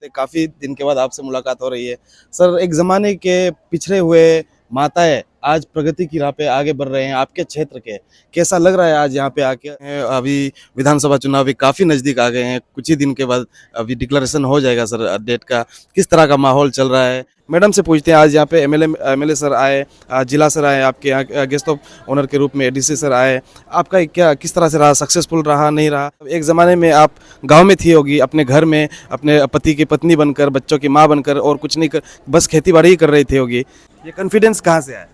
काफी दिन के बाद आपसे मुलाकात हो रही है सर। एक जमाने के पिछड़े हुए माताएं आज प्रगति की राह पे आगे बढ़ रहे हैं आपके क्षेत्र के। कैसा लग रहा है आज यहाँ पे आके? अभी विधानसभा चुनाव भी काफी नजदीक आ गए हैं, कुछ ही दिन के बाद अभी डिक्लेरेशन हो जाएगा सर डेट का। किस तरह का माहौल चल रहा है? मैडम से पूछते हैं। आज यहाँ पे एमएलए सर आए, जिला सर आए, आपके यहाँ गेस्ट ऑफ ऑनर के रूप में एडीसी सर आए। आपका क्या किस तरह से रहा? सक्सेसफुल रहा, नहीं रहा? एक ज़माने में आप गांव में थी होगी, अपने घर में अपने पति की पत्नी बनकर, बच्चों की माँ बनकर, और कुछ नहीं कर, बस खेती बाड़ी ही कर रही थी होगी। ये कॉन्फिडेंस कहाँ से आया?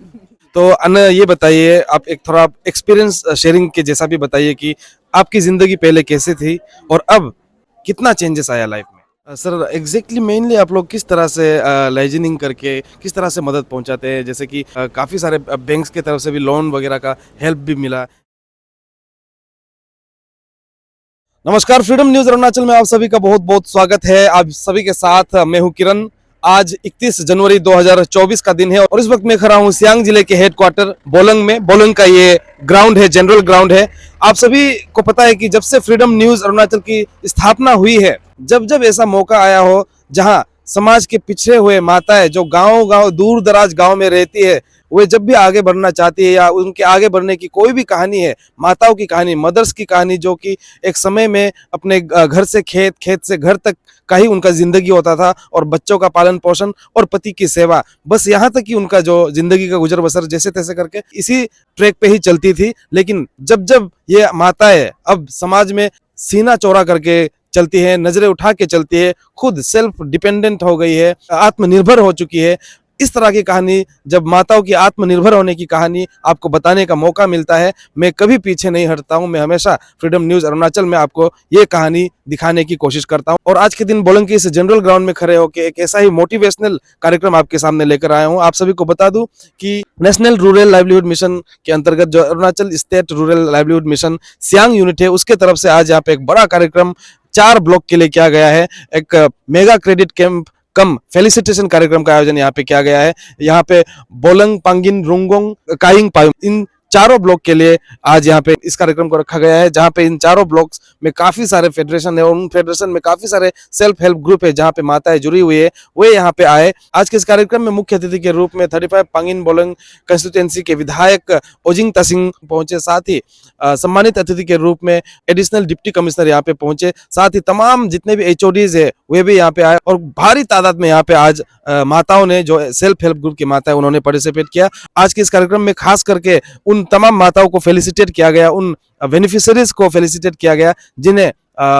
तो ये बताइए, आप एक थोड़ा एक्सपीरियंस शेयरिंग के जैसा भी बताइए कि आपकी ज़िंदगी पहले कैसे थी और अब कितना चेंजेस आया लाइफ में? सर एग्जैक्टली मेनली आप लोग किस तरह से लाइजनिंग करके किस तरह से मदद पहुंचाते हैं? जैसे कि काफ़ी सारे बैंक्स की तरफ से भी लोन वगैरह का हेल्प भी मिला। नमस्कार, फ्रीडम न्यूज अरुणाचल में आप सभी का बहुत बहुत स्वागत है। आप सभी के साथ मैं हूं किरण। आज 31 जनवरी 2024 का दिन है और इस वक्त मैं खड़ा हूं सियांग जिले के हेडक्वार्टर बोलंग में। बोलंग का ये ग्राउंड है, जनरल ग्राउंड है। आप सभी को पता है कि जब से फ्रीडम न्यूज अरुणाचल की स्थापना हुई है, जब जब ऐसा मौका आया हो जहां समाज के पिछड़े हुए माताएं जो गांव गांव दूर दराज गांव में रहती है, वे जब भी आगे बढ़ना चाहती है या उनके आगे बढ़ने की कोई भी कहानी है, माताओं की कहानी, मदर्स की कहानी, जो कि एक समय में अपने घर से खेत, खेत से घर तक का ही उनका जिंदगी होता था, और बच्चों का पालन पोषण और पति की सेवा, बस यहाँ तक ही उनका जो जिंदगी का गुजर बसर जैसे तैसे करके इसी ट्रैक पे ही चलती थी। लेकिन जब जब ये माताएं अब समाज में सीना चौड़ा करके चलती है, नजरें उठा के चलती है, खुद सेल्फ डिपेंडेंट हो गई है, आत्मनिर्भर हो चुकी है, इस तरह की कहानी, जब माताओं की आत्मनिर्भर होने की कहानी आपको बताने का मौका मिलता है, मैं कभी पीछे नहीं हटता हूं। मैं हमेशा फ्रीडम न्यूज अरुणाचल में आपको ये कहानी दिखाने की कोशिश करता हूं। और आज के दिन बोलंग की इस जनरल ग्राउंड में खड़े होकर एक ऐसा ही मोटिवेशनल कार्यक्रम आपके सामने लेकर आया हूं। आप सभी को बता दूं कि नेशनल रूरल लाइवलीहुड मिशन के अंतर्गत जो Arunachal state rural livelihood mission Siang unit है, उसके तरफ से आज यहाँ पे एक बड़ा कार्यक्रम 4 ब्लॉक के लिए किया गया है। एक मेगा क्रेडिट कैंप कम फेलिसिटेशन कार्यक्रम का आयोजन यहाँ पे किया गया है। यहाँ पे बोलंग, पांगिन, रुंगोंग, काइंग पायुम, इन चारों ब्लॉक के लिए आज यहाँ पे इस कार्यक्रम को रखा गया है, जहाँ पे इन चारों ब्लॉक्स में काफी सारे फेडरेशन है और उन फेडरेशन में काफी सारे सेल्फ हेल्प ग्रुप है जहाँ पे माताएं जुड़ी हुई है, वे यहाँ पे आए। आज के इस कार्यक्रम में मुख्य अतिथि के रूप में 35 पांगिन बोलंग कंस्टिट्यूएंसी के विधायक ओजिंग तसिंग पहुंचे। साथ ही सम्मानित अतिथि के रूप में एडिशनल डिप्टी कमिश्नर यहाँ पे पहुंचे। साथ ही तमाम जितने भी एचओडीज है वे भी यहाँ पे आए, और भारी तादाद में यहाँ पे आज माताओं ने, जो सेल्फ हेल्प ग्रुप की माताएं, उन्होंने पार्टिसिपेट किया। आज के इस कार्यक्रम में खास करके उन तमाम माताओं को फेलिसिटेट किया गया, उन बेनिफिशियरीज को फेलिसिटेट किया गया जिन्हें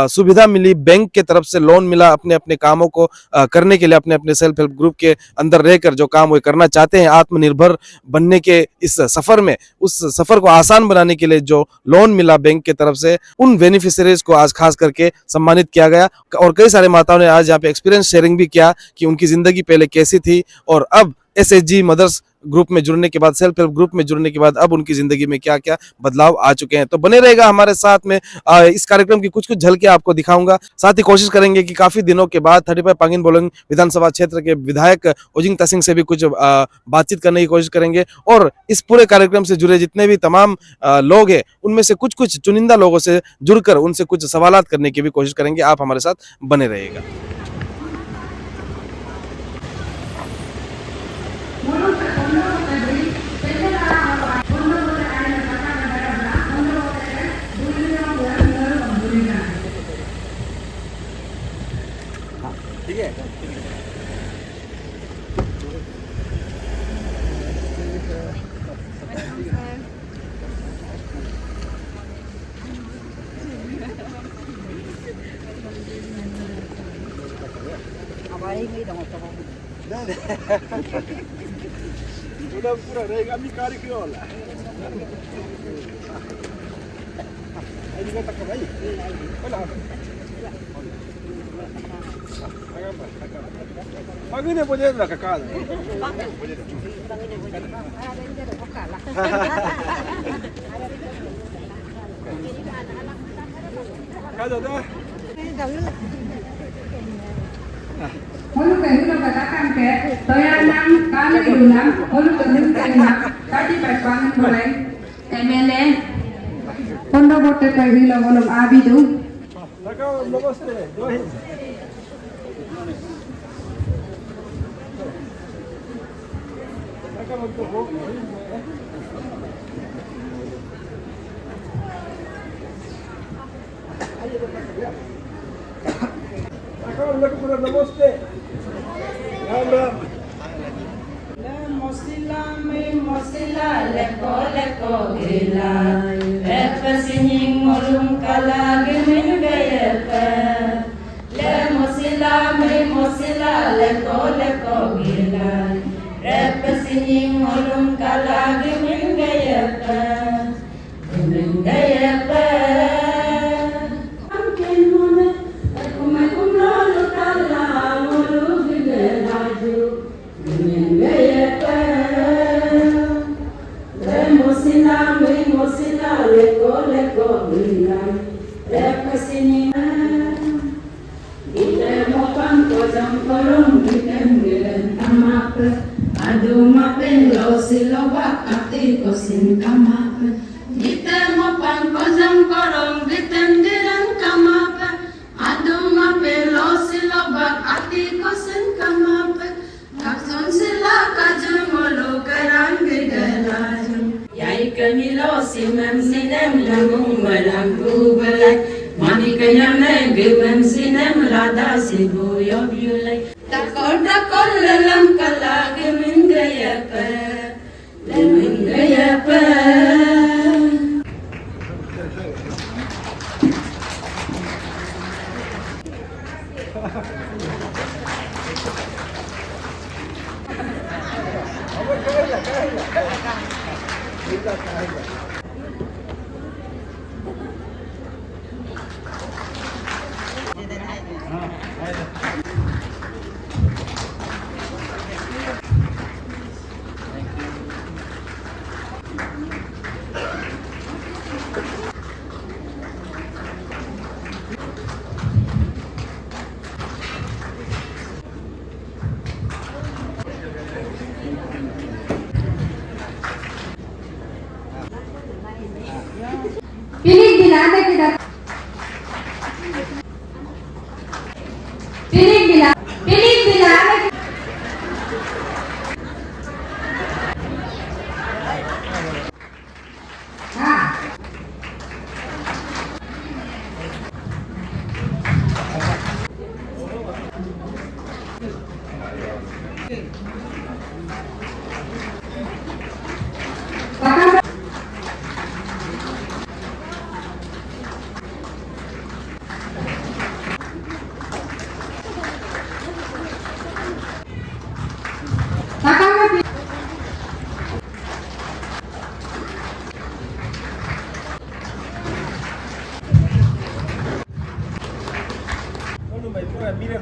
सुविधा मिली, बैंक के तरफ से लोन मिला अपने अपने कामों को करने के लिए, अपने अपने सेल्फ हेल्प ग्रुप के अंदर रहकर जो काम वो करना चाहते हैं, आत्मनिर्भर बनने के इस सफर में, उस सफर को आसान बनाने के लिए जो लोन मिला बैंक के तरफ से, उन बेनिफिशियरीज को आज खास करके सम्मानित किया गया। और कई सारे माताओं ने आज यहाँ पे एक्सपीरियंस शेयरिंग भी किया कि उनकी जिंदगी पहले कैसी थी और अब एसएचजी मदर्स ग्रुप में जुड़ने के बाद, सेल्फ हेल्प ग्रुप में जुड़ने के बाद अब उनकी जिंदगी में क्या क्या बदलाव आ चुके हैं। तो बने रहेगा हमारे साथ में, इस कार्यक्रम की कुछ कुछ झलकें आपको दिखाऊंगा। साथ ही कोशिश करेंगे कि काफी दिनों के बाद 35 पांगिन बोलंग विधानसभा क्षेत्र के विधायक ओजिंग तसिंग से भी कुछ बातचीत करने की कोशिश करेंगे, और इस पूरे कार्यक्रम से जुड़े जितने भी तमाम लोग हैं उनमें से कुछ कुछ चुनिंदा लोगों से जुड़कर उनसे कुछ सवालात करने की भी कोशिश करेंगे। आप हमारे साथ बने रहिएगा। ठीक है। udah pura रहेगा मी कार्य क्यों होला ini kata ke bayi mana pagi ni boleh nak kakak boleh kada dah Hulu kehidupan katakan ke, toyanam kami dulang, hulu kehidupan tadi perjuangan mulai, MLA, pondok bote kehidupan belum abidu. नमस्ते Ram Ram Mosila me mosila leko gila Repasinying molum kalagi mingayepe Le mosila me mosila leko gila Repasinying molum kalagi mingayepe Mingayepe Amkin mone Akumakumrolu tala molu bigelaju Mosila leko gila Repasini Ite mopan kozam kolom Gitem tamap Adu mapen lo silobak Ati kosin kamap Ite mopan kozam kolom Gitem kamap Adu mapen lo silobak Ati kosin kamap Kakson sila kajumolo Karang gigalaju Yai kamilo simam sinem langum malangu balai Mani kanyam negum sinem lada sibu yobyulai Takor lalam kalag mingayapa Mingayapa Pinig dilata kita. Pinig dilata.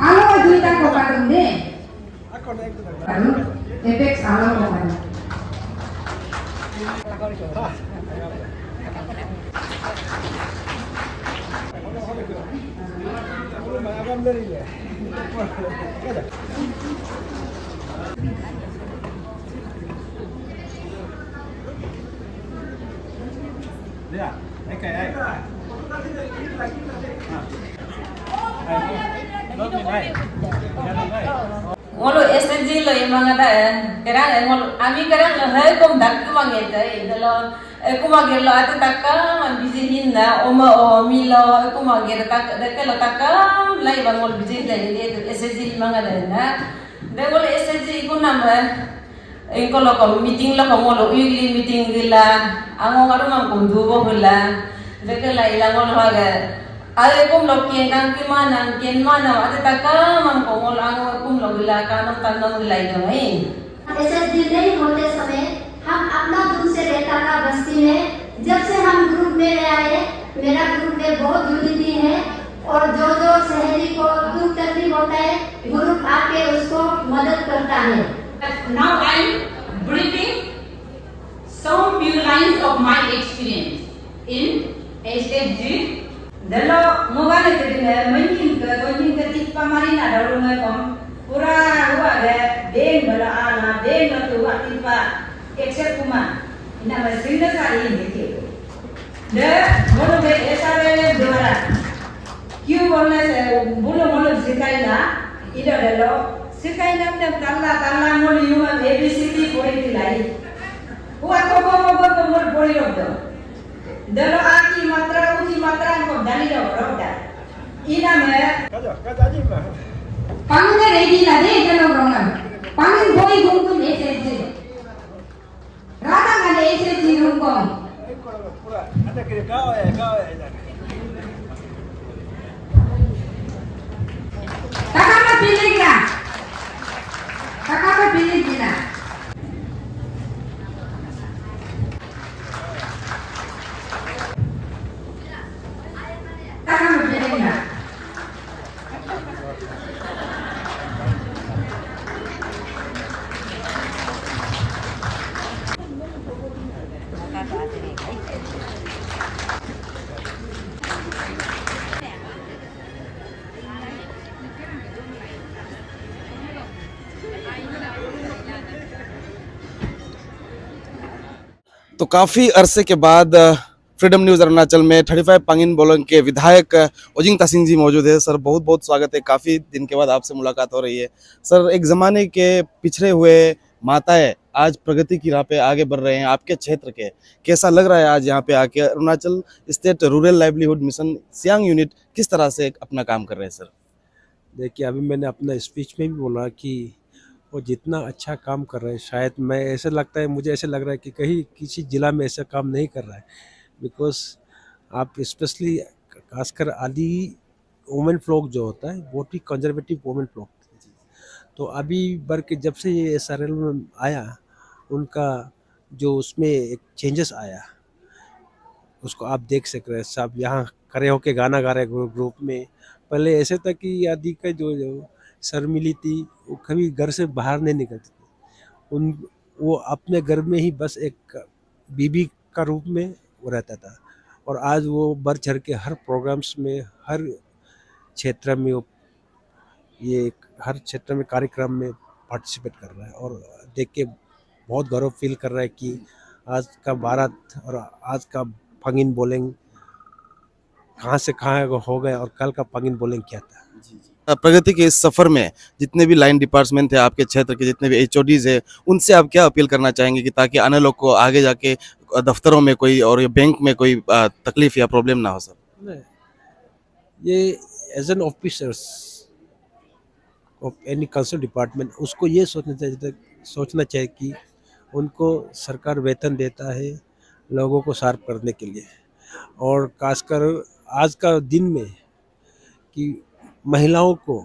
Alo juita ko parang din. Ano? Effects alo ko parang. Ngolo SG lo yung mga daan, karang ngolo ami karang hay kom dak kumangeta idalo kumagelo ate takka man bizihin na o milo kumagero tak dakelo takka lai bang ngolo bizihin la SG mga daan na de ngolo SG ko naman ngolo ko meeting lo ko ngolo weekly meeting gila ango ngaro man kundubo gila dakela ilang ngolo haga Ada kum lo kian kan kimana ada taka mang kongol ango kum lo gila kanong tanong gila ito ngayon. SSG नहीं होते समय हम अपना group से रहता था बस्ती में जब से हम ग्रुप में आए मेरा ग्रुप में बहुत यूनिटी है और जो सहेली को दुख तकलीफ होता है ग्रुप आके उसको मदद करता है. Now I am briefing some few lines of my experience in SSG. Dalo mugana kedine menyin ke tipa marina dalu ngom pura huwa de den bala ana den tu tipa except kuma ina masrinda sari ndeke de mono be esare dwara kyu bolna se bulo mono sikaila ida dalo Sekai nam nam talla talla moli yuma ABCD pori tilai. Huat ko mor pori robdo. Dalo aki matra uji matra ko dali robda. Ina me. Pangun ready la de dalo rongan. Pangun boy gungkun SSG. Rada ngade SSG rungkong. Ada kira kau ya. Kakak pilih gila. Kakak pilih gila. Kakak pilih gila. तो काफ़ी अरसे के बाद freedom news Arunachal में 35 पांगिन बोलोंग के विधायक ओजिंग तासिंग जी मौजूद है। सर बहुत बहुत स्वागत है, काफ़ी दिन के बाद आपसे मुलाकात हो रही है। सर एक ज़माने के पिछड़े हुए माताएं आज प्रगति की राह पे आगे बढ़ रहे हैं आपके क्षेत्र के, कैसा लग रहा है आज यहाँ पे आके? Arunachal state rural livelihood mission Siang unit किस तरह से अपना काम कर रहे हैं सर? देखिए, अभी मैंने अपना स्पीच में भी बोला कि वो जितना अच्छा काम कर रहे हैं, शायद मैं ऐसा लगता है, मुझे ऐसा लग रहा है कि कहीं किसी ज़िला में ऐसा काम नहीं कर रहा है। बिकॉज आप स्पेशली खासकर आदि वुमेन फ्लोक जो होता है, बहुत ही कंजर्वेटिव वुमेन फ्लोक, तो अभी बढ़ के जब से ये SRL में आया, उनका जो उसमें एक चेंजेस आया, उसको आप देख सक रहे हैं। सब यहाँ खड़े होके गाना गा रहे ग्रुप में। पहले ऐसे था कि आदि का जो शर्मिली थी, वो कभी घर से बाहर नहीं निकलती थी। वो अपने घर में ही बस एक बीबी का रूप में वो रहता था, और आज वो बढ़ चढ़ के हर प्रोग्राम्स में, हर क्षेत्र में वो हर क्षेत्र में कार्यक्रम में पार्टिसिपेट कर रहा है, और देख के बहुत गौरव फील कर रहा है कि आज का भारत और आज का पांगिन बोलेंग कहाँ से कहाँ हो गए, और कल का पांगिन बोलेंग क्या था। प्रगति के इस सफर में जितने भी लाइन डिपार्टमेंट थे आपके क्षेत्र के, जितने भी HODs है, उनसे आप क्या अपील करना चाहेंगे कि ताकि आने लोग को आगे जाके दफ्तरों में कोई और बैंक में कोई तकलीफ या प्रॉब्लम ना हो सर? नहीं, ये as an officers of any concern department, उसको ये सोचना चाहिए कि उनको सरकार वेतन देता है लोगों को शार्प करने के लिए, और खासकर आज का दिन में कि महिलाओं को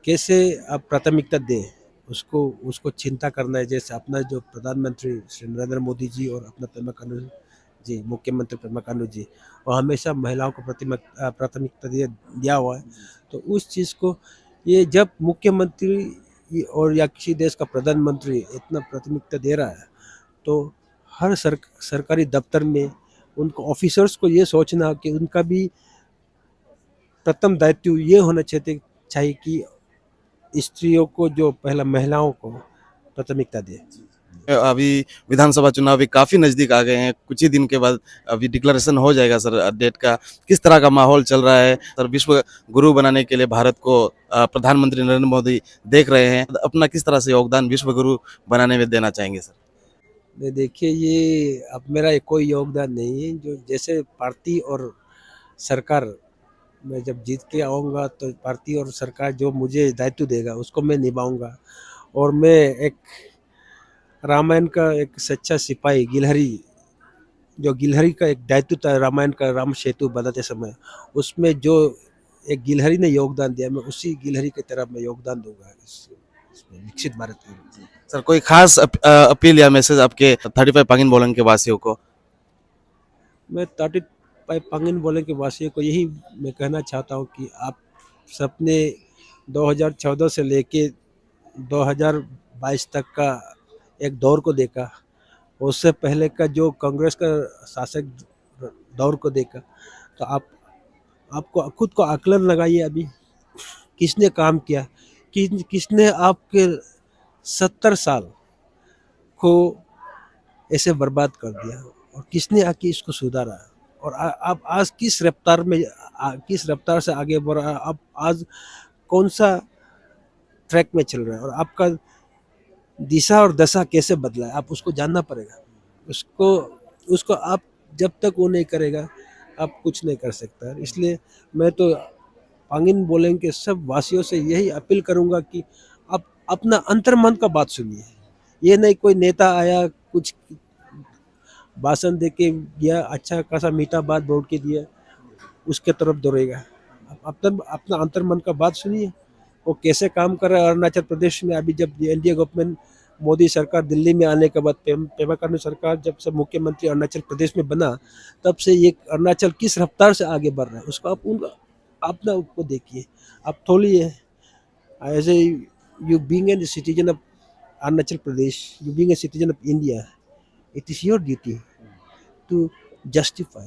कैसे आप प्राथमिकता दें, उसको चिंता करना है। जैसे अपना जो प्रधानमंत्री श्री नरेंद्र मोदी जी और अपना पेमा खांडू जी, मुख्यमंत्री पेमा खांडू जी, वो हमेशा महिलाओं को प्राथमिकता दिया हुआ है। तो उस चीज़ को ये जब मुख्यमंत्री और या किसी देश का प्रधानमंत्री इतना प्राथमिकता दे रहा है, तो हर सरकारी दफ्तर में उनको ऑफिसर्स को ये सोचना कि उनका भी प्रथम दायित्व ये होना चाहिए कि स्त्रियों को जो पहला महिलाओं को प्राथमिकता दे। अभी विधानसभा चुनाव भी काफ़ी नज़दीक आ गए हैं, कुछ ही दिन के बाद अभी डिक्लेरेशन हो जाएगा सर डेट का। किस तरह का माहौल चल रहा है सर? विश्व गुरु बनाने के लिए भारत को प्रधानमंत्री नरेंद्र मोदी देख रहे हैं, अपना किस तरह से योगदान विश्व गुरु बनाने में देना चाहेंगे सर? देखिए, ये अब मेरा कोई योगदान नहीं है। जो जैसे पार्टी और सरकार, मैं जब जीत के आऊँगा तो पार्टी और सरकार जो मुझे दायित्व देगा उसको मैं निभाऊंगा। और मैं एक रामायण का एक सच्चा सिपाही, गिलहरी का एक दायित्व था रामायण का, राम सेतु बनाते समय, उसमें जो एक गिलहरी ने योगदान दिया, मैं उसी गिलहरी की तरह मैं योगदान दूंगा इसमें विकसित भारत के लिए। सर कोई खास अपील या मैसेज आपके 35 पांगिन बोलंग के वासियों को? मैं 35 पांगिन बोलंग के वासियों को यही मैं कहना चाहता हूँ कि आप सबने 2014 से लेके 2022 तक का एक दौर को देखा, उससे पहले का जो कांग्रेस का शासक दौर को देखा, तो आपको खुद को आकलन लगाइए। अभी किसने काम किया, किसने आपके 70 साल को ऐसे बर्बाद कर दिया, और किसने आके इसको सुधारा, और आप आज किस रफ्तार से आगे बढ़ रहा। अब आज कौन सा ट्रैक में चल रहा है, और आपका दिशा और दशा कैसे बदला है आप उसको जानना पड़ेगा। उसको उसको आप जब तक वो नहीं करेगा आप कुछ नहीं कर सकता। इसलिए मैं तो पांगिन बोलेंगे के सब वासियों से यही अपील करूंगा कि आप अपना अंतर्मन का बात सुनिए। ये नहीं कोई नेता आया कुछ भाषण दे के दिया, अच्छा खासा मीठा बात बोल के दिया, उसके तरफ दौड़ेगा। आप अपना अपना अंतर्मन का बात सुनिए, वो कैसे काम कर रहा है। अरुणाचल प्रदेश में अभी जब एनडीए गवर्नमेंट मोदी सरकार दिल्ली में आने के बाद पेमा खांडू सरकार जब से मुख्यमंत्री अरुणाचल प्रदेश में बना, तब से ये अरुणाचल किस रफ्तार से आगे बढ़ रहा है उसको आप अपना उसको देखिए। आप थोड़ी है as a you being a citizen of Arunachal Pradesh, you being a citizen of India, it is your duty to justify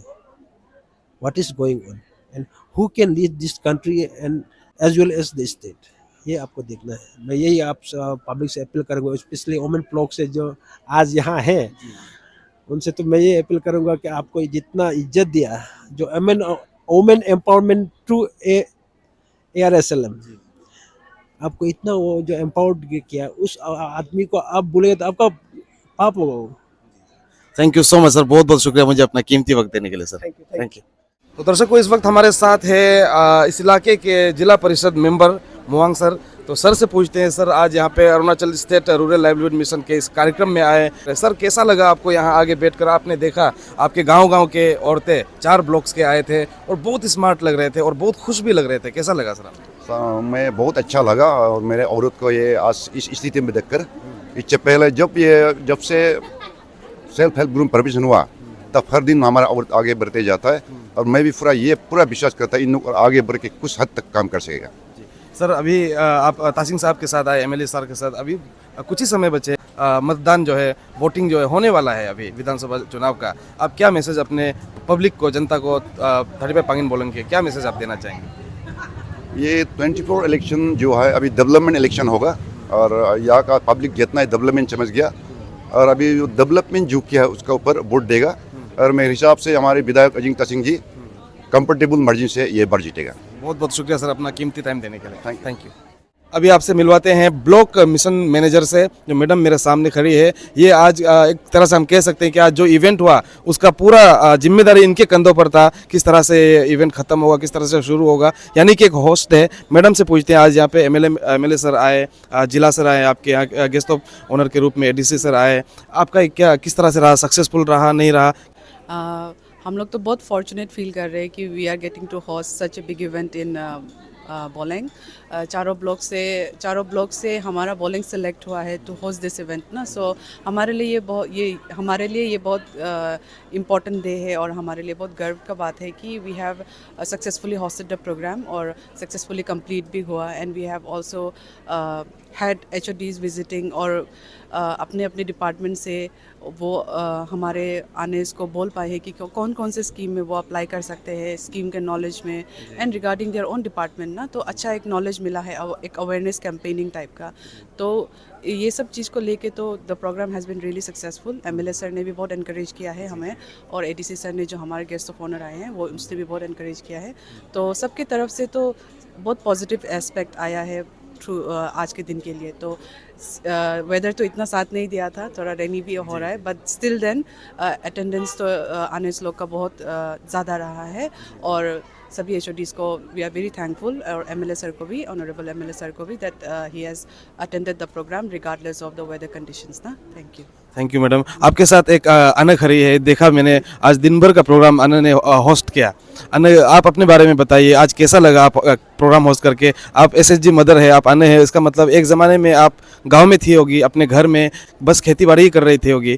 what is going on and who can lead this country and as well as the state। ये आपको देखना है। मैं यही आप public से appeal करूँगा, specially women block से जो आज यहाँ हैं उनसे तो मैं ये अपील करूँगा कि आपको जितना इज्जत दिया जो वोमेन एम्पावरमेंट थ्रू ARSLM, आपको इतना वो जो एम्पावर्ड किया उस आदमी को आप बोलेगा तो आपका पाप होगा वो। Thank you so much sir, बहुत बहुत शुक्रिया मुझे अपना कीमती वक्त देने के लिए सर। Thank you. तो दर्शकों, इस वक्त हमारे साथ है इस इलाके के जिला परिषद मेंबर मुआंग सर। तो सर से पूछते हैं, सर आज यहाँ पे Arunachal state rural livelihood mission के इस कार्यक्रम में आए, सर कैसा लगा आपको यहाँ आगे बैठकर? आपने देखा आपके गांव के औरतें 4 ब्लॉक्स के आए थे और बहुत स्मार्ट लग रहे थे और बहुत खुश भी लग रहे थे, कैसा लगा सर आपको? मैं बहुत अच्छा लगा, और मेरे औरत को ये आज इस स्थिति में देखकर, इससे पहले जब से सेल्फ हेल्प ग्रुप परमिशन हुआ तब हर दिन हमारा औरत आगे बढ़ते जाता है, और मैं भी पूरा विश्वास करता इन लोग आगे बढ़ के कुछ हद तक काम कर सकेगा। सर अभी आप तासिंग साहब के साथ आए, एमएलए सर के साथ, अभी कुछ ही समय बचे, मतदान जो है, वोटिंग जो है होने वाला है अभी विधानसभा चुनाव का। आप क्या मैसेज अपने पब्लिक को, जनता को, 35 पांगिन बोलन के क्या मैसेज आप देना चाहेंगे? ये 24 इलेक्शन जो है अभी डेवलपमेंट इलेक्शन होगा, और यहाँ का पब्लिक जितना है डेवलपमेंट समझ गया, और अभी डेवलपमेंट जो किया है उसका ऊपर वोट देगा, और मेरे हिसाब से हमारे विधायक अजिंग तासिंग जी कंफर्टेबल मार्जिन से ये बार जीतेगा। बहुत बहुत शुक्रिया सर अपना कीमती टाइम देने के लिए। Thank you. अभी आपसे मिलवाते हैं ब्लॉक मिशन मैनेजर से, जो मैडम मेरे सामने खड़ी है। ये आज एक तरह से हम कह सकते हैं कि आज जो इवेंट हुआ उसका पूरा जिम्मेदारी इनके कंधों पर था। किस तरह से इवेंट खत्म होगा, किस तरह से शुरू होगा, यानी कि एक होस्ट है। मैडम से पूछते हैं, आज यहाँ पे एमएलए सर आए, जिला सर आए, आपके यहाँ गेस्ट ऑफ ऑनर के रूप में एडीसी सर आए, आपका क्या किस तरह से रहा, सक्सेसफुल रहा नहीं रहा? हम लोग तो बहुत फॉर्चुनेट फील कर रहे हैं कि we are getting to host such a big event in Boleng. चारों ब्लॉक से हमारा बोलेंग सेलेक्ट हुआ है टू होस्ट दिस इवेंट ना। सो हमारे लिए ये बहुत इम्पॉर्टेंट डे है, और हमारे लिए बहुत गर्व का बात है कि we have successfully hosted the program और सक्सेसफुली कंप्लीट भी हुआ। And we have also had HODs visiting, और अपने अपने डिपार्टमेंट से वो हमारे आने इसको बोल पाए हैं कि कौन कौन से स्कीम में वो अप्लाई कर सकते हैं, स्कीम के नॉलेज में and regarding their own department ना। तो अच्छा एक नॉलेज मिला है, एक अवेयरनेस कैंपेनिंग टाइप का। तो ये सब चीज़ को लेके तो the program has been really successful. MLA sir ने भी बहुत इनकरेज किया है हमें, और एडीसी सर ने जो हमारे गेस्ट ऑफ ऑनर आए हैं वो उसने भी बहुत इनकरेज किया है। तो सबके तरफ से तो बहुत पॉजिटिव एस्पेक्ट आया है थ्रू आज के दिन के लिए। तो वेदर तो इतना साथ नहीं दिया था, थोड़ा रेनी भी हो रहा है, बट स्टिल देन अटेंडेंस तो आने लोग का बहुत ज़्यादा रहा है, और सभी HODs को वी आर वेरी थैंकफुल, और एमएलए सर को भी, ऑनरेबल एमएलए सर को भी, that he has attended the programme regardless of the weather conditions ना। Thank you madam. आपके साथ एक अनक खड़ी है, देखा मैंने आज दिन भर का प्रोग्राम अन ने होस्ट किया। अन, आप अपने बारे में बताइए, आज कैसा लगा आप प्रोग्राम होस्ट करके? आप SHG मदर है, आप अन है, इसका मतलब एक ज़माने में आप गांव में थी होगी, अपने घर में बस खेती बाड़ी कर रही थी होगी।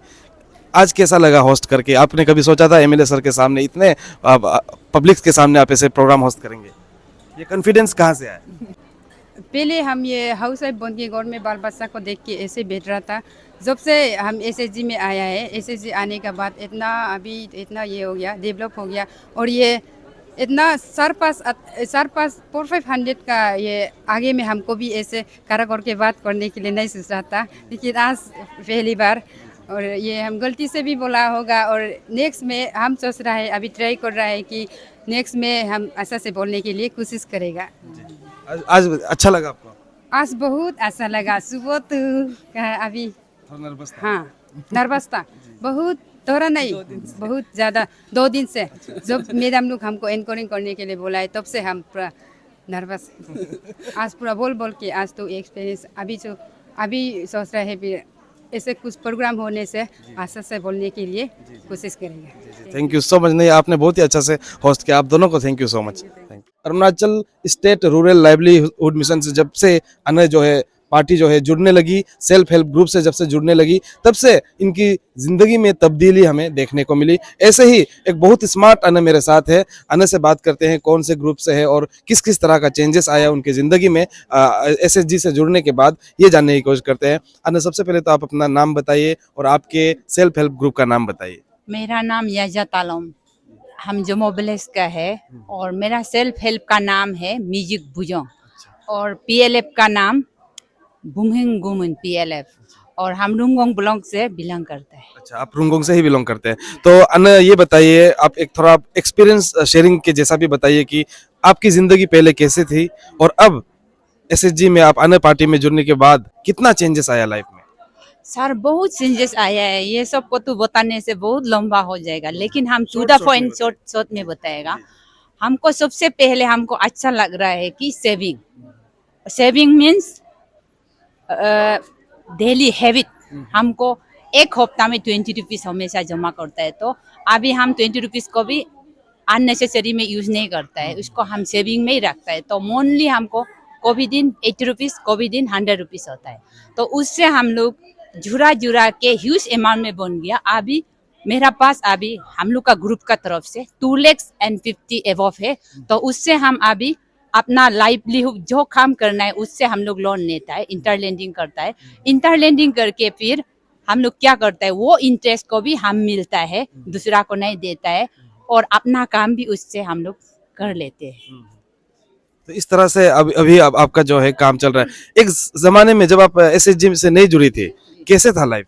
आज कैसा लगा होस्ट करके? आपने कभी सोचा था एमएलए सर के सामने, इतने पब्लिक के सामने आप ऐसे प्रोग्राम होस्ट करेंगे? ये कॉन्फिडेंस कहाँ से आया? पहले हम ये हाउस वाइफ बन के घर में बाल बच्चा को देख के ऐसे बैठ रहा था। जब से हम SHG में आया है, SHG आने के बाद इतना ये हो गया, डेवलप हो गया, और ये इतना सरपास 4500 का ये आगे में हमको भी ऐसे खड़ा करके बात करने के लिए नहीं सोच रहा था, लेकिन आज पहली बार, और ये हम गलती से भी बोला होगा, और नेक्स्ट में हम सोच रहा है, अभी ट्राई कर रहा है कि नेक्स्ट में हम ऐसा से बोलने के लिए कोशिश करेगा। आज अच्छा लगा आपको? आज बहुत अच्छा लगा। सुबह तो अभी थोड़ा नर्वस था। हाँ नर्वस था बहुत, थोड़ा नहीं बहुत ज़्यादा, 2 दिन से जब मैडम लोग हमको एंकरिंग करने के लिए बोला है तब से हम पूरा नर्वस। आज पूरा बोल बोल के आज तो एक्सपीरियंस अभी सोच रहे हैं फिर ऐसे कुछ प्रोग्राम होने से आशा से बोलने के लिए कोशिश करेंगे। Thank you so much. नहीं, आपने बहुत ही अच्छा से होस्ट किया, आप दोनों को thank you so much. Arunachal state rural livelihood mission से जब से अन्य जो है पार्टी जो है जुड़ने लगी, सेल्फ हेल्प ग्रुप से जब से जुड़ने लगी, तब से इनकी जिंदगी में तब्दीली हमें देखने को मिली। ऐसे ही एक बहुत स्मार्ट अन्न मेरे साथ है, अन्न से बात करते हैं कौन से ग्रुप से है और किस किस तरह का चेंजेस आया उनकी जिंदगी में एसएसजी से जुड़ने के बाद, ये जानने की कोशिश करते हैं। अन्न, सबसे पहले तो आप अपना नाम बताइए और आपके सेल्फ हेल्प ग्रुप का नाम बताइए। मेरा नाम याजा तालोम, हम जम्मू विलेज का है और मेरा सेल्फ हेल्प का नाम है म्यूजिक भुजों और पीएलएफ का नाम बुमहिंग गुमन पीएलएफ और हम रुंगोंग ब्लॉक से बिलोंग करते हैं। अच्छा, आप रुंगोंग से ही बिलोंग करते हैं। तो अन्न, ये बताइए, आप एक थोड़ा एक्सपीरियंस शेयरिंग के जैसा भी बताइए कि आपकी जिंदगी पहले कैसे थी और अब एसएसजी में आप अन्न पार्टी में जुड़ने के बाद कितना चेंजेस आया लाइफ में? सर बहुत चेंजेस आया है, ये सब को तो बताने से बहुत लंबा हो जाएगा, लेकिन हम टू द पॉइंट शॉर्ट में बताएगा। हमको सबसे पहले हमको अच्छा लग रहा है कि सेविंग मीन्स डेली हैबिट। हमको एक हफ्ता में 20 रुपीज हमेशा जमा करता है, तो अभी हम 20 रुपीज को भी अननेसेसरी में यूज नहीं करता है, उसको हम सेविंग में ही रखता है। तो मोनली हमको कोई दिन 80 रुपीज, कोई दिन 100 रुपीज होता है, तो उससे हम लोग जुरा के ह्यूज अमाउंट में बन गया। अभी मेरा पास अभी हम लोग का ग्रुप का तरफ से 2,50,000 एबव है, तो उससे हम अभी अपना लाइवलीहुड जो काम करना है उससे हम लोग लोन लेता है, इंटरलेंडिंग करता है। इंटरलेंडिंग करके फिर हम लोग क्या करता है, वो इंटरेस्ट को भी हम मिलता है, दूसरा को नहीं देता है, और अपना काम भी उससे हम लोग कर लेते हैं। तो इस तरह से अभी अब आपका जो है काम चल रहा है। एक जमाने में जब आप एसएसजी से नहीं जुड़ी थी, कैसे था लाइफ?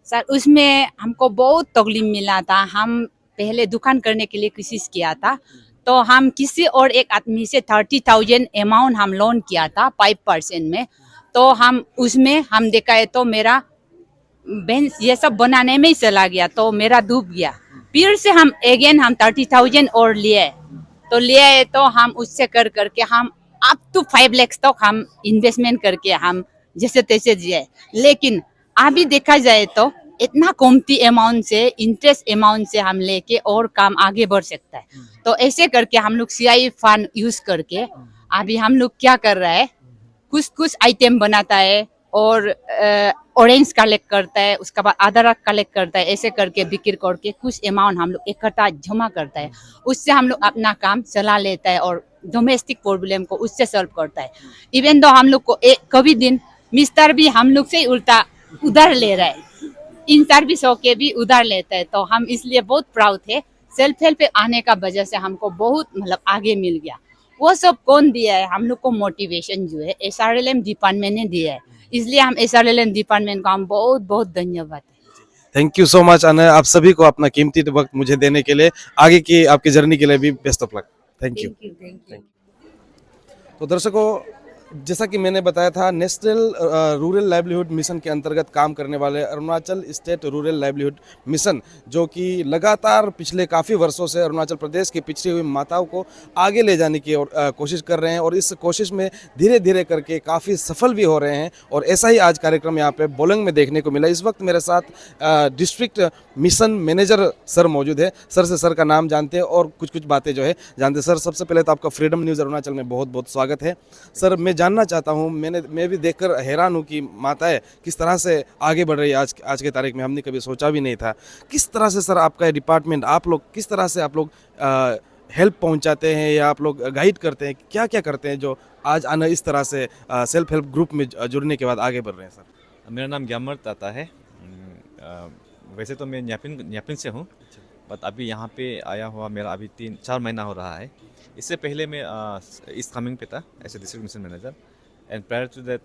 सर उसमें हमको बहुत तकलीफ मिला था। हम पहले दुकान करने के लिए कोशिश किया था, तो हम किसी और एक आदमी से 30,000 अमाउंट हम लोन किया था 5% में, तो हम उसमें हम देखा है तो मेरा बेंच ये सब बनाने में ही चला गया, तो मेरा डूब गया। फिर से हम अगेन हम 30,000 और लिए तो हम उससे कर करके हम अप टू 5 लाख तक हम इन्वेस्टमेंट करके हम जैसे तैसे जिए। लेकिन अभी देखा जाए तो इतना कमती अमाउंट से, इंटरेस्ट अमाउंट से हम लेके और काम आगे बढ़ सकता है। तो ऐसे करके हम लोग CI फंड यूज करके अभी हम लोग क्या कर रहा है, कुछ आइटम बनाता है और ऑरेंज कलेक्ट करता है, उसके बाद अदरक कलेक्ट करता है, ऐसे करके बिक्री करके कुछ अमाउंट हम लोग इकट्ठा जमा करता है, उससे हम लोग अपना काम चला लेता है और डोमेस्टिक प्रॉब्लम को उससे सॉल्व करता है। इवन दो हम लोग को कभी दिन मिस्टर भी हम लोग से उल्टा उधार ले रहा है, इन सर्विस होके भी उधार लेता है, तो हम इसलिए बहुत प्राउड है। सेल्फ हेल्प आने का वजह से हमको बहुत मतलब आगे मिल गया। वो सब कौन दिया है, हम लोग को मोटिवेशन जो है SRLM डिपार्टमेंट ने दिया है, इसलिए हम SRLM डिपार्टमेंट का हम बहुत बहुत धन्यवाद है। थैंक यू सो मच अन्न, आप सभी को अपना कीमती वक्त मुझे देने के लिए। आगे की आपकी जर्नी के लिए भी best of luck. Thank you. तो दर्शकों, जैसा कि मैंने बताया था, नेशनल रूरल लाइवलीहुड मिशन के अंतर्गत काम करने वाले Arunachal state rural livelihood mission, जो कि लगातार पिछले काफ़ी वर्षों से अरुणाचल प्रदेश की पिछड़ी हुई माताओं को आगे ले जाने की कोशिश कर रहे हैं और इस कोशिश में धीरे धीरे करके काफ़ी सफल भी हो रहे हैं। और ऐसा ही आज कार्यक्रम यहाँ पे बोलंग में देखने को मिला। इस वक्त मेरे साथ डिस्ट्रिक्ट मिशन मैनेजर सर मौजूद है। सर से सर का नाम जानते हैं और कुछ बातें जो है जानते हैं। सर, सबसे पहले तो आपका फ्रीडम न्यूज़ अरुणाचल में बहुत बहुत स्वागत है। सर, मैं जानना चाहता हूँ, मैं भी देखकर हैरान हूँ कि माताएं किस तरह से आगे बढ़ रही है आज के तारीख में। हमने कभी सोचा भी नहीं था। किस तरह से सर आपका डिपार्टमेंट, आप लोग किस तरह से आप लोग हेल्प पहुंचाते हैं या आप लोग गाइड करते हैं, क्या क्या करते हैं जो आज आना इस तरह से सेल्फ हेल्प ग्रुप में जुड़ने के बाद आगे बढ़ रहे हैं? सर, मेरा नाम ग्यामर ताता है। वैसे तो मैं न्यापिन से हूँ, बट अभी यहाँ पे आया हुआ मेरा अभी 3-4 महीना हो रहा है। इससे पहले मैं ईस्ट कामेंग पे था as a district mission manager, and prior to that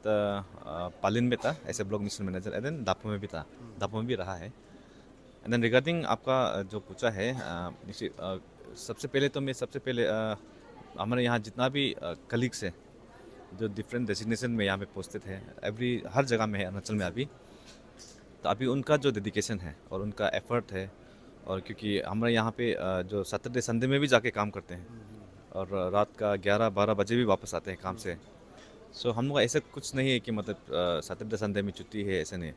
Palin में था as a block mission manager, and then Dapo में भी था, दापो में भी रहा है। एंड देन रिगार्डिंग आपका जो पूछा है, सबसे पहले हमारे यहाँ जितना भी कलीग्स है जो डिफरेंट डेजिग्नेशन में यहाँ पे पोस्टेड है, हर जगह में है अरुणाचल में अभी। तो अभी उनका जो डेडिकेशन है और उनका एफर्ट है, और क्योंकि हमारे यहाँ पे जो सैटरडे संडे में भी जाके काम करते हैं और रात का 11-12 बजे भी वापस आते हैं काम से। सो हम लोग ऐसा कुछ नहीं है कि मतलब सैटरडे संडे में छुट्टी है, ऐसे नहीं।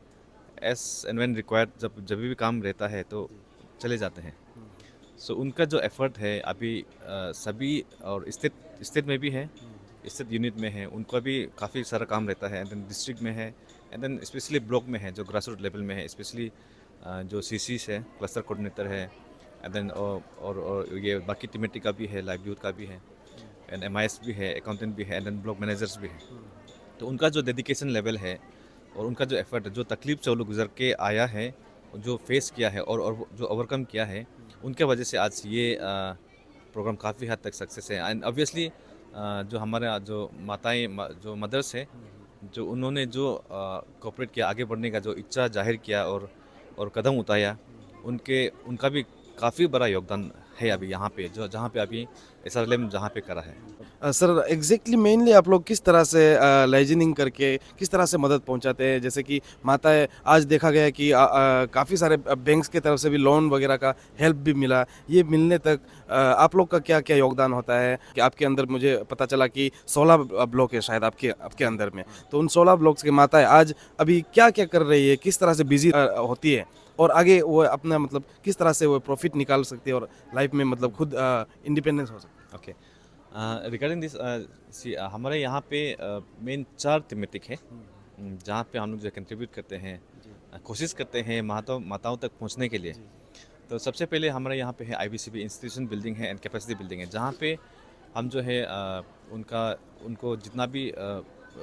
एस एंड व्हेन रिक्वायर्ड, जब भी काम रहता है तो चले जाते हैं। सो उनका जो एफर्ट है अभी सभी, और स्टेट में भी है, स्टेट यूनिट में है, उनका भी काफ़ी सारा काम रहता है। एंड देन डिस्ट्रिक्ट में है, एंड देन स्पेशली ब्लॉक में है, जो ग्रास रूट लेवल में है, स्पेशली जो CCs है, क्लस्टर कोऑर्डिनेटर है, एंड देन और ये बाकी टीमेटिक का भी है, लाइवलीहुड का भी है, एंड MIS भी है, अकाउंटेंट भी है, एंड देन ब्लॉक मैनेजर्स भी है। तो उनका जो डेडिकेशन लेवल है और उनका जो एफर्ट है, जो तकलीफ से वो लोग गुजर के आया है, जो फेस किया है और जो ओवरकम किया है, उनके वजह से आज ये प्रोग्राम काफ़ी हद तक सक्सेस है। एंड ऑब्वियसली जो हमारे जो माताएं, जो मदर्स है, जो उन्होंने जो कोऑपरेट किया, आगे बढ़ने का जो इच्छा जाहिर किया और कदम उठाया, उनका भी काफ़ी बड़ा योगदान है अभी यहाँ पे, जो जहाँ पे अभी SRLM जहाँ पे करा है। सर एग्जैक्टली मेनली आप लोग किस तरह से लाइजनिंग करके किस तरह से मदद पहुंचाते हैं? जैसे कि माताएं, आज देखा गया है कि काफ़ी सारे बैंक्स की तरफ से भी लोन वगैरह का हेल्प भी मिला, ये मिलने तक आप लोग का क्या क्या योगदान होता है? कि आपके अंदर मुझे पता चला कि 16 ब्लॉक है शायद आपके अंदर में, तो उन 16 ब्लॉक्स की माताएं आज अभी क्या क्या कर रही है, किस तरह से बिजी होती है, और आगे वो अपना मतलब किस तरह से वो प्रॉफिट निकाल सकती है और लाइफ में मतलब खुद इंडिपेंडेंस हो सकती है? ओके, रिगार्डिंग दिस, हमारे यहाँ पे मेन 4 थीमेटिक है जहाँ पे हम लोग जो कंट्रीब्यूट करते हैं, कोशिश करते हैं माताओं तक पहुँचने के लिए। तो सबसे पहले हमारे यहाँ पे है IBCB इंस्टीट्यूशन बिल्डिंग है एंड कैपेसिटी बिल्डिंग है, जहाँ पे हम जो है उनको जितना भी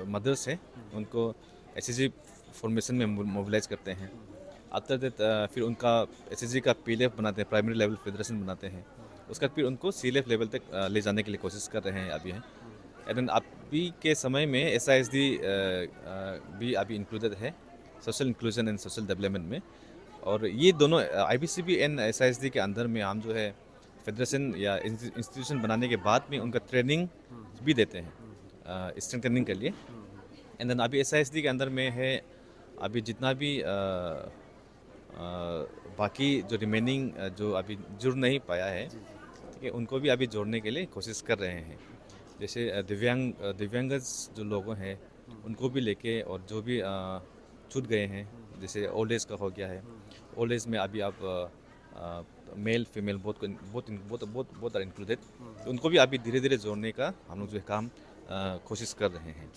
मदर्स है उनको SHG फॉर्मेशन में मोबिलाइज करते हैं। आफ्टर दैट फिर उनका SHG का PLF बनाते हैं, प्राइमरी लेवल फेडरेशन बनाते हैं। उसका फिर उनको CLF लेवल तक ले जाने के लिए कोशिश कर रहे हैं अभी हैं। एंड देन अभी के समय में SISD भी अभी इंक्लूडेड है, social inclusion and social development में। और ये दोनों IBCB एंड SISD के अंदर में हम जो है फेडरेशन या इंस्टीट्यूशन बनाने के बाद में उनका ट्रेनिंग भी देते हैं स्ट्रेंथनिंग के लिए। एंड देन अभी SISD के अंदर में है अभी जितना भी बाकी जो रिमेनिंग जो अभी जुड़ नहीं पाया है, ठीक है, उनको भी अभी जोड़ने के लिए कोशिश कर रहे हैं। जैसे दिव्यांगज जो लोग हैं उनको भी लेके, और जो भी छूट गए हैं, जैसे ओल्ड एज का हो गया है, ओल्ड एज में अभी आप मेल फीमेल बहुत आर इंक्लूडेड, तो उनको भी अभी धीरे धीरे जोड़ने का हम लोग जो है काम कोशिश कर रहे हैं,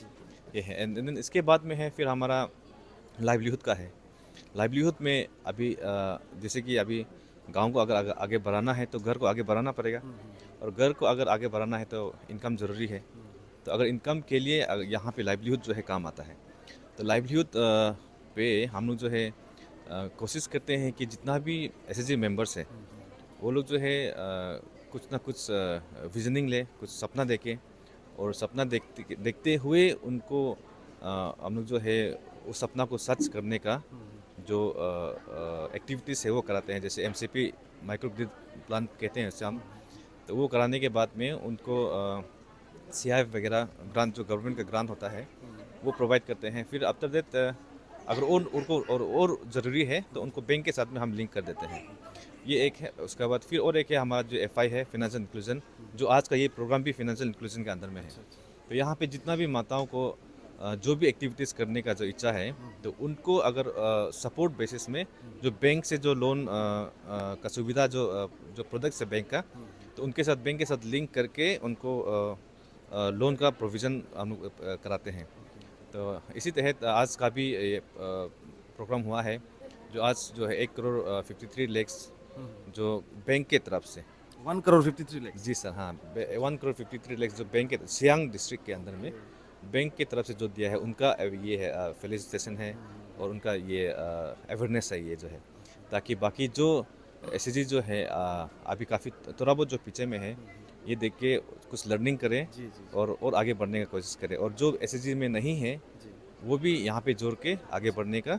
ये है। एंड देन इसके बाद में है फिर हमारा लाइवलीहुड का है। लाइवलीहुड में अभी जैसे कि अभी गांव को अगर आगे बढ़ाना है तो घर को आगे बढ़ाना पड़ेगा, और घर को अगर आगे बढ़ाना है तो इनकम ज़रूरी है। तो अगर इनकम के लिए यहाँ पे लाइवलीहुड जो है काम आता है। तो लाइवलीहुड पे हम लोग जो है कोशिश करते हैं कि जितना भी SHG मेंबर्स है वो लोग जो है कुछ ना कुछ विजनिंग ले, कुछ सपना देके, और सपना देखते हुए उनको हम लोग जो है उस सपना को सच करने का जो एक्टिविटीज़ है वो कराते हैं। जैसे MCP माइक्रो ग्रिड प्लान कहते हैं उससे हम, तो वो कराने के बाद में उनको CIF वगैरह ग्रांट, जो गवर्नमेंट का ग्रांट होता है, वो प्रोवाइड करते हैं। फिर आफ्टर दैट अगर उनको और ज़रूरी है तो उनको बैंक के साथ में हम लिंक कर देते हैं, ये एक है। उसके बाद फिर और एक है हमारा जो FI है, फाइनेंशियल इंक्लूजन, जो आज का ये प्रोग्राम भी फाइनेंशियल इंक्लूजन के अंदर में है। तो यहाँ पे जितना भी माताओं को जो भी एक्टिविटीज़ करने का जो इच्छा है, तो उनको अगर सपोर्ट बेसिस में जो बैंक से जो लोन का सुविधा, जो प्रोडक्ट्स है बैंक का, तो उनके साथ बैंक के साथ लिंक करके उनको लोन का प्रोविज़न हम लोग कराते हैं। तो इसी तहत आज का भी ये प्रोग्राम हुआ है, जो आज जो है 1 करोड़ 53 लाख जो बैंक के तरफ से 1 करोड़ 53 लाख। जी सर, हाँ, 1 करोड़ 53 लाख जो बैंक के सियांग डिस्ट्रिक्ट के अंदर में बैंक की तरफ से जो दिया है, उनका ये है फेलिसिटेशन है, और उनका ये अवेयरनेस है ये जो है, ताकि बाकी जो SHG जो है अभी काफ़ी थोड़ा बहुत जो पीछे में है, ये देख के कुछ लर्निंग करें और आगे बढ़ने का कोशिश करें, और जो SHG में नहीं है वो भी यहाँ पे जोड़ के आगे बढ़ने का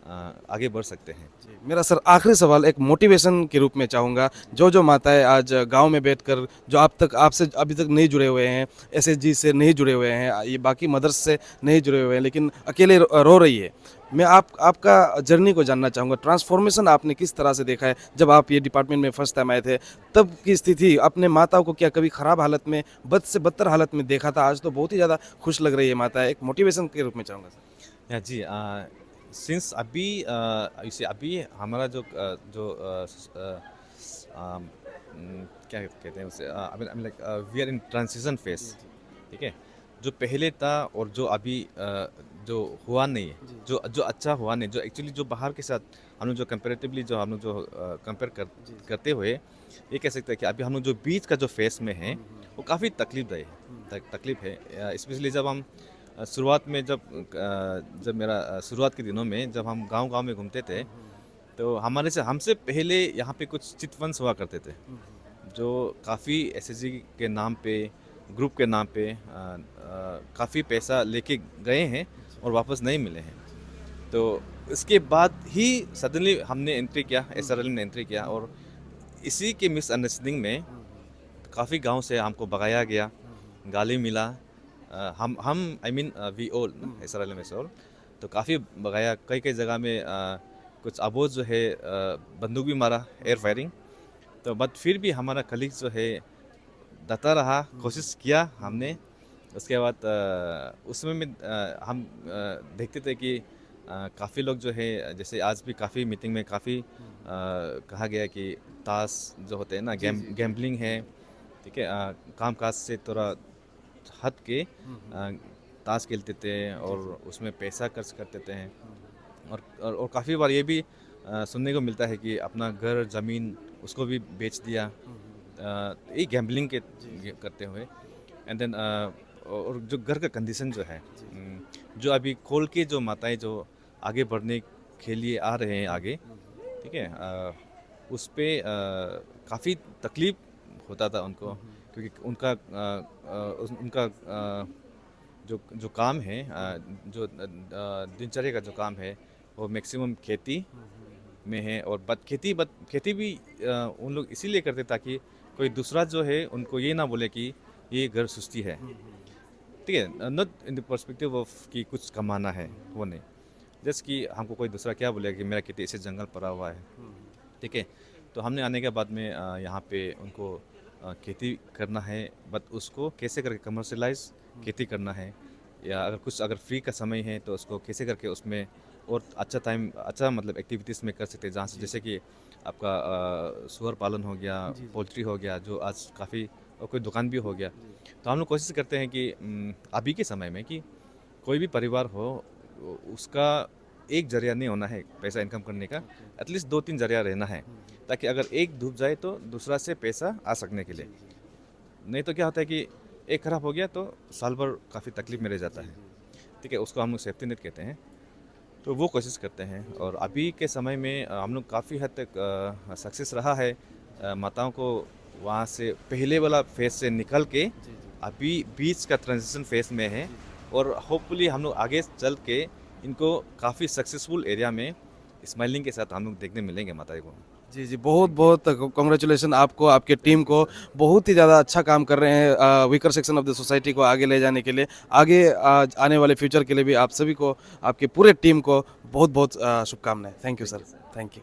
आगे बढ़ सकते हैं। मेरा सर आखिरी सवाल एक मोटिवेशन के रूप में चाहूँगा, जो माताएं आज गांव में बैठकर जो आप तक आपसे अभी तक नहीं जुड़े हुए हैं, एसएचजी से नहीं जुड़े हुए हैं, ये बाकी मदर्स से नहीं जुड़े हुए हैं, लेकिन अकेले रो रही है, मैं आपका जर्नी को जानना चाहूँगा। ट्रांसफॉर्मेशन आपने किस तरह से देखा है? जब आप ये डिपार्टमेंट में फर्स्ट टाइम आए थे तब की स्थिति, अपने माताओं को क्या कभी ख़राब हालत में, बद से बदतर हालत में देखा था? आज तो बहुत ही ज़्यादा खुश लग रही है माता, एक मोटिवेशन के रूप में चाहूँगा सर। या जी, सिंस अभी इसे अभी हमारा क्या कहते हैं उसे, like we are in transition phase, ठीक है। जो पहले था और जो अभी जो हुआ नहीं है, जो अच्छा हुआ नहीं, जो एक्चुअली जो बाहर के साथ हम लोग जो कंपेरेटिवली जो हम लोग जो कंपेयर करते हुए ये कह सकते हैं कि अभी हम लोग जो बीच का जो फेस में है वो काफ़ी तकलीफ है। स्पेशली जब हम शुरुआत में जब मेरा शुरुआत के दिनों में जब हम गांव में घूमते थे तो हमसे पहले यहाँ पे कुछ चिट फंड्स हुआ करते थे जो काफ़ी एसएचजी के नाम पे, ग्रुप के नाम पे काफ़ी पैसा लेके गए हैं और वापस नहीं मिले हैं। तो इसके बाद ही सडनली हमने एंट्री किया, एसआरएल ने एंट्री किया और इसी के मिसअंडरस्टैंडिंग में काफ़ी गांव से हमको भगाया गया, गाली मिला। हम I mean we all SRL में ऑल तो काफ़ी भगाया, कई जगह में कुछ अबोज जो है बंदूक भी मारा, एयर फायरिंग। तो बट फिर भी हमारा कलीग जो है डटा रहा, कोशिश किया हमने। उसके बाद उसमें हम देखते थे कि काफ़ी लोग जो है, जैसे आज भी काफ़ी मीटिंग में काफ़ी कहा गया कि ताश जो होते हैं ना, गैम्बलिंग है, ठीक है, कामकाज से थोड़ा हट के ताश खेलते थे और उसमें पैसा खर्च करते थे। और काफ़ी बार ये भी सुनने को मिलता है कि अपना घर ज़मीन उसको भी बेच दिया, ये गैम्बलिंग के करते हुए। एंड देन और जो घर का कंडीशन जो है, जो अभी खोल के जो माताएं जो आगे बढ़ने के लिए आ रहे हैं आगे, ठीक है, उस पर काफ़ी तकलीफ होता था उनको, क्योंकि उनका जो काम है, जो दिनचर्या का जो काम है वो मैक्सिमम खेती में है। और खेती भी उन लोग इसीलिए करते ताकि कोई दूसरा जो है उनको ये ना बोले कि ये घर सुस्ती है, ठीक है, not in the perspective of कि कुछ कमाना है, वो नहीं, जस्ट कि हमको कोई दूसरा क्या बोलेगा कि मेरा खेती ऐसे जंगल पड़ा हुआ है, ठीक है। तो हमने आने के बाद में यहाँ पे उनको खेती करना है, बट उसको कैसे करके कमर्शलाइज खेती करना है, या अगर फ्री का समय है तो उसको कैसे करके उसमें और अच्छा मतलब एक्टिविटीज़ में कर सकते हैं, जहाँ से जैसे कि आपका सुअर पालन हो गया, पोल्ट्री हो गया, जो आज काफ़ी, और कोई दुकान भी हो गया। तो हम लोग कोशिश करते हैं कि अभी के समय में कि कोई भी परिवार हो उसका एक जरिया नहीं होना है पैसा इनकम करने का, एटलीस्ट 2-3 जरिया रहना है, ताकि अगर एक डूब जाए तो दूसरा से पैसा आ सकने के लिए। नहीं तो क्या होता है कि एक खराब हो गया तो साल भर काफ़ी तकलीफ में रह जाता है, ठीक है, उसको हम लोग सेफ्टी नेट कहते हैं। तो वो कोशिश करते हैं और अभी के समय में हम लोग काफ़ी हद तक सक्सेस रहा है माताओं को वहाँ से पहले वाला फेज से निकल के अभी बीच का ट्रांजिशन फेज में है, और होपफुली हम लोग आगे चल के इनको काफ़ी सक्सेसफुल एरिया में स्माइलिंग के साथ हम लोग देखने मिलेंगे माताएं को। जी, बहुत बहुत कॉन्ग्रेचुलेसन आपको, आपके टीम को। बहुत ही ज़्यादा अच्छा काम कर रहे हैं weaker section of the society को आगे ले जाने के लिए। आगे आने वाले फ्यूचर के लिए भी आप सभी को, आपके पूरे टीम को बहुत बहुत शुभकामनाएं। Thank you sir, thank you.